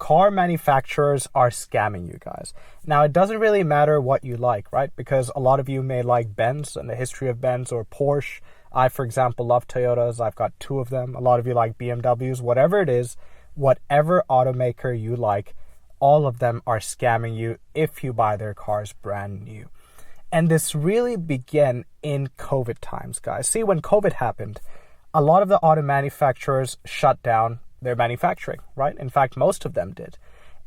car manufacturers are scamming you guys. Now, it doesn't really matter what you like, right? Because a lot of you may like Benz and the history of Benz, or Porsche. I, for example, love Toyotas. I've got 2 of them. A lot of you like BMWs. Whatever it is, whatever automaker you like, all of them are scamming you if you buy their cars brand new. And this really began in COVID times, guys. See, when COVID happened, a lot of the auto manufacturers shut down their manufacturing, right? In fact, most of them did.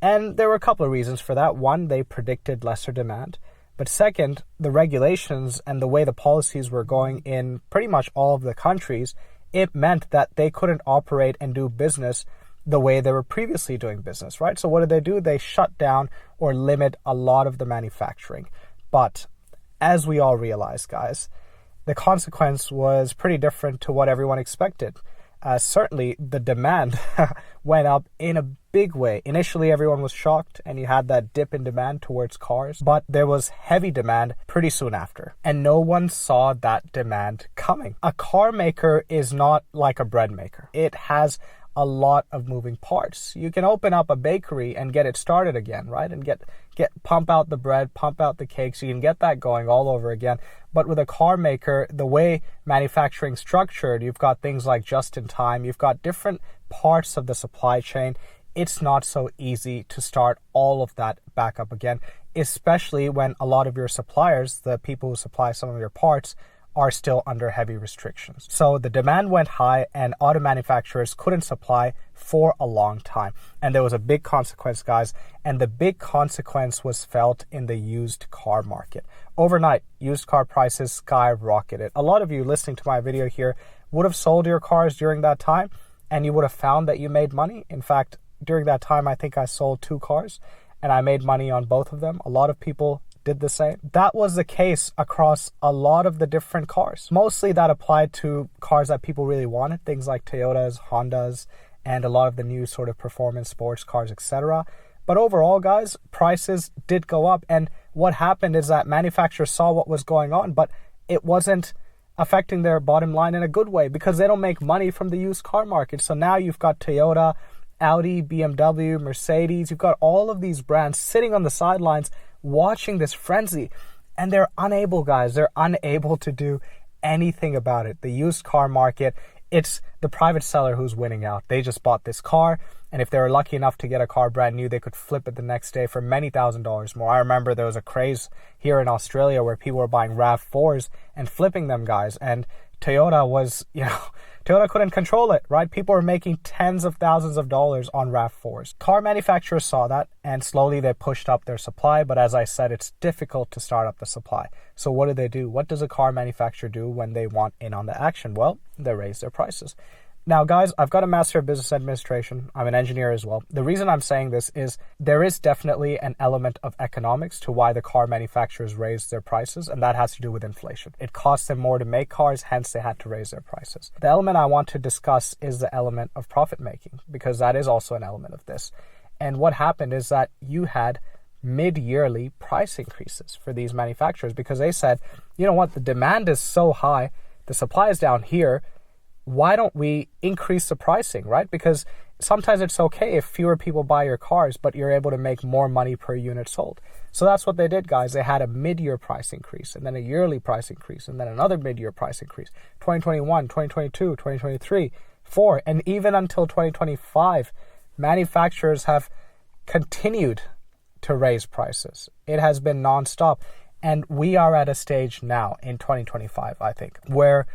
And there were a couple of reasons for that. One, they predicted lesser demand. But second, the regulations and the way the policies were going in pretty much all of the countries, it meant that they couldn't operate and do business the way they were previously doing business, right? So what did they do? They shut down or limit a lot of the manufacturing. But as we all realize, guys, the consequence was pretty different to what everyone expected. Certainly, the demand went up in a big way. Initially, everyone was shocked, and you had that dip in demand towards cars. But there was heavy demand pretty soon after, and no one saw that demand coming. A car maker is not like a bread maker. It has a lot of moving parts. You can open up a bakery and get it started again, right? And pump out the bread, pump out the cakes. You can get that going all over again. But with a car maker, the way manufacturing structured, you've got things like just in time, you've got different parts of the supply chain. It's not so easy to start all of that back up again, especially when a lot of your suppliers, the people who supply some of your parts, are still under heavy restrictions. So the demand went high and auto manufacturers couldn't supply for a long time. And there was a big consequence, guys. And the big consequence was felt in the used car market. Overnight, used car prices skyrocketed. A lot of you listening to my video here would have sold your cars during that time, and you would have found that you made money. In fact, during that time, I think I sold 2 cars and I made money on both of them. A lot of people did the same. That was the case across a lot of the different cars. Mostly that applied to cars that people really wanted, things like Toyotas, Hondas, and a lot of the new sort of performance sports cars, etc. But overall, guys, prices did go up. And what happened is that manufacturers saw what was going on, but it wasn't affecting their bottom line in a good way because they don't make money from the used car market. So now you've got Toyota, Audi, BMW, Mercedes, you've got all of these brands sitting on the sidelines watching this frenzy, and they're unable, guys. They're unable to do anything about it. The used car market, it's the private seller who's winning out. They just bought this car, and if they were lucky enough to get a car brand new, they could flip it the next day for many $1,000s more. I remember there was a craze here in Australia where people were buying RAV4s and flipping them, guys, and Toyota was, Toyota couldn't control it, right? People were making tens of thousands of dollars on RAV4s. Car manufacturers saw that, and slowly they pushed up their supply. But as I said, it's difficult to start up the supply. So what do? What does a car manufacturer do when they want in on the action? Well, they raise their prices. Now, guys, I've got a Master of Business Administration. I'm an engineer as well. The reason I'm saying this is there is definitely an element of economics to why the car manufacturers raised their prices, and that has to do with inflation. It costs them more to make cars, hence they had to raise their prices. The element I want to discuss is the element of profit making, because that is also an element of this. And what happened is that you had mid-yearly price increases for these manufacturers because they said, you know what, the demand is so high, the supply is down here, why don't we increase the pricing, right? Because sometimes it's okay if fewer people buy your cars, but you're able to make more money per unit sold. So that's what they did, guys. They had a mid-year price increase, and then a yearly price increase, and then another mid-year price increase. 2021, 2022, 2023, 4, and even until 2025, manufacturers have continued to raise prices. It has been nonstop. And we are at a stage now in 2025, I think, where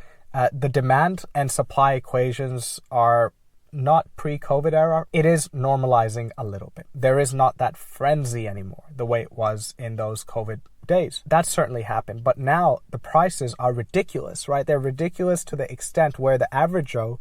the demand and supply equations are not pre-COVID era. It is normalizing a little bit. There is not that frenzy anymore the way it was in those COVID days. That certainly happened. But now the prices are ridiculous, right? They're ridiculous to the extent where the average Joe,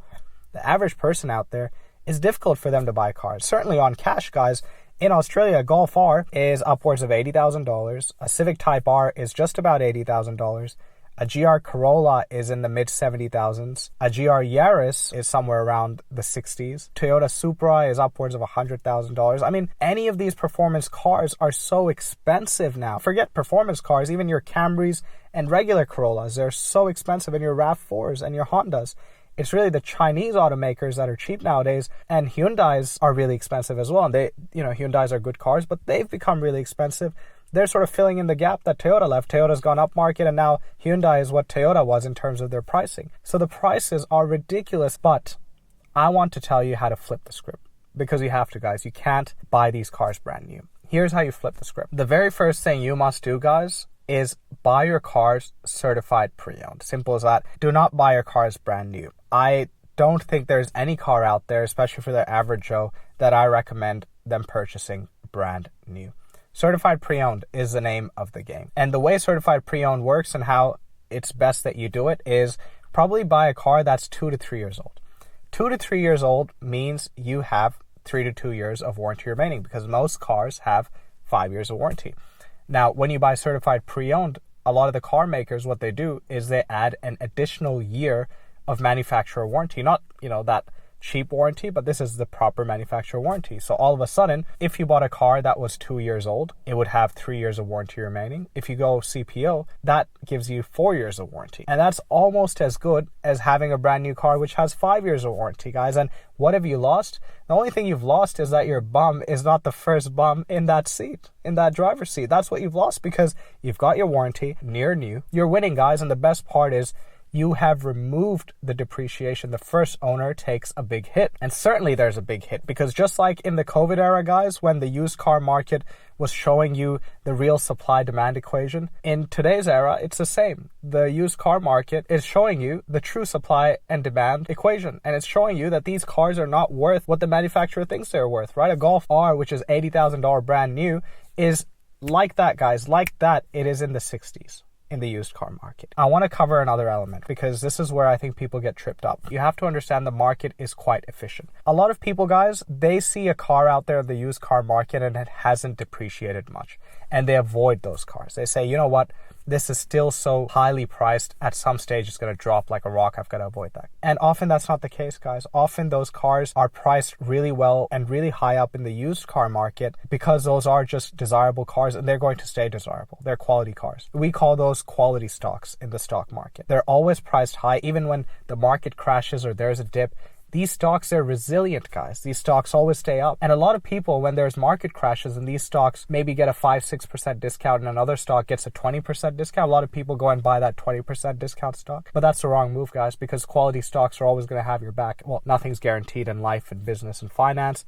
the average person out there, is difficult for them to buy cars. Certainly on cash, guys. In Australia, a Golf R is upwards of $80,000. A Civic Type R is just about $80,000. A GR Corolla is in the mid-70,000s. A GR Yaris is somewhere around the 60s. Toyota Supra is upwards of $100,000. I mean, any of these performance cars are so expensive now. Forget performance cars, even your Camrys and regular Corollas, they're so expensive, and your RAV4s and your Hondas. It's really the Chinese automakers that are cheap nowadays, and Hyundais are really expensive as well. And Hyundais are good cars, but they've become really expensive. They're sort of filling in the gap that Toyota left. Toyota's gone up market, and now Hyundai is what Toyota was in terms of their pricing. So the prices are ridiculous, but I want to tell you how to flip the script, because you have to, guys. You can't buy these cars brand new. Here's how you flip the script. The very first thing you must do, guys, is buy your cars certified pre-owned. Simple as that. Do not buy your cars brand new. I don't think there's any car out there, especially for the average Joe, that I recommend them purchasing brand new. Certified pre-owned is the name of the game. And the way certified pre-owned works and how it's best that you do it is probably buy a car that's 2 to 3 years old. 2 to 3 years old means you have 3 to 2 years of warranty remaining, because most cars have 5 years of warranty. Now, when you buy certified pre-owned, a lot of the car makers, what they do is they add an additional year of manufacturer warranty. Not, that cheap warranty, but this is the proper manufacturer warranty. So all of a sudden, if you bought a car that was 2 years old, it would have 3 years of warranty remaining. If you go CPO, that gives you 4 years of warranty. And that's almost as good as having a brand new car which has 5 years of warranty, guys. And what have you lost? The only thing you've lost is that your bum is not the first bum in that seat, in that driver's seat. That's what you've lost, because you've got your warranty near new. You're winning, guys. And the best part is you have removed the depreciation. The first owner takes a big hit. And certainly there's a big hit, because just like in the COVID era, guys, when the used car market was showing you the real supply-demand equation, in today's era, it's the same. The used car market is showing you the true supply and demand equation. And it's showing you that these cars are not worth what the manufacturer thinks they're worth, right? A Golf R, which is $80,000 brand new, is like that, guys. Like that, it is in the 60s. In the used car market. I want to cover another element, because this is where I think people get tripped up. You have to understand the market is quite efficient. A lot of people, guys, they see a car out there in the used car market and it hasn't depreciated much, and they avoid those cars. They say, you know what, this is still so highly priced, at some stage it's going to drop like a rock, I've got to avoid that. And often that's not the case, guys. Often those cars are priced really well and really high up in the used car market, because those are just desirable cars, and they're going to stay desirable. They're quality cars. We call those quality stocks in the stock market. They're always priced high. Even when the market crashes or there's a dip, these stocks are resilient, guys. These stocks always stay up. And a lot of people, when there's market crashes and these stocks maybe get a 5-6% discount and another stock gets a 20% discount, a lot of people go and buy that 20% discount stock. But that's the wrong move, guys, because quality stocks are always going to have your back. Well, nothing's guaranteed in life and business and finance,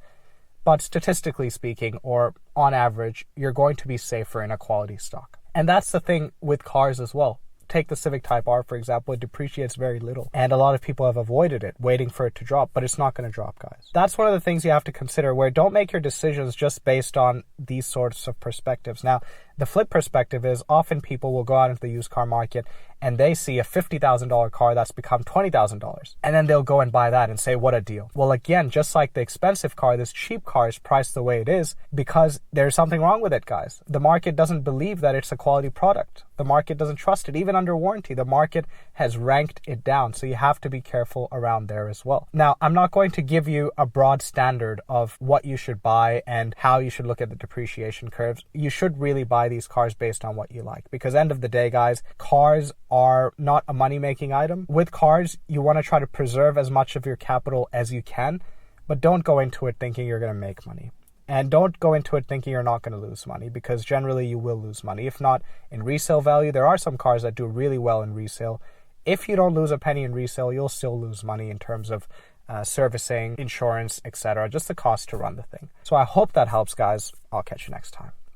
but statistically speaking, or on average, you're going to be safer in a quality stock. And that's the thing with cars as well. Take the Civic Type R, for example. It depreciates very little. And a lot of people have avoided it, waiting for it to drop, but it's not going to drop, guys. That's one of the things you have to consider, where don't make your decisions just based on these sorts of perspectives. Now, the flip perspective is often people will go out into the used car market and they see a $50,000 car that's become $20,000. And then they'll go and buy that and say, what a deal. Well, again, just like the expensive car, this cheap car is priced the way it is because there's something wrong with it, guys. The market doesn't believe that it's a quality product. The market doesn't trust it. Even under warranty, the market has ranked it down. So you have to be careful around there as well. Now, I'm not going to give you a broad standard of what you should buy and how you should look at the depreciation curves. You should really buy these cars based on what you like, because end of the day, guys, cars are not a money-making item. With cars, you want to try to preserve as much of your capital as you can, but don't go into it thinking you're going to make money. And don't go into it thinking you're not going to lose money, because generally you will lose money. If not in resale value, there are some cars that do really well in resale. If you don't lose a penny in resale, you'll still lose money in terms of servicing, insurance, etc. Just the cost to run the thing. So I hope that helps, guys. I'll catch you next time.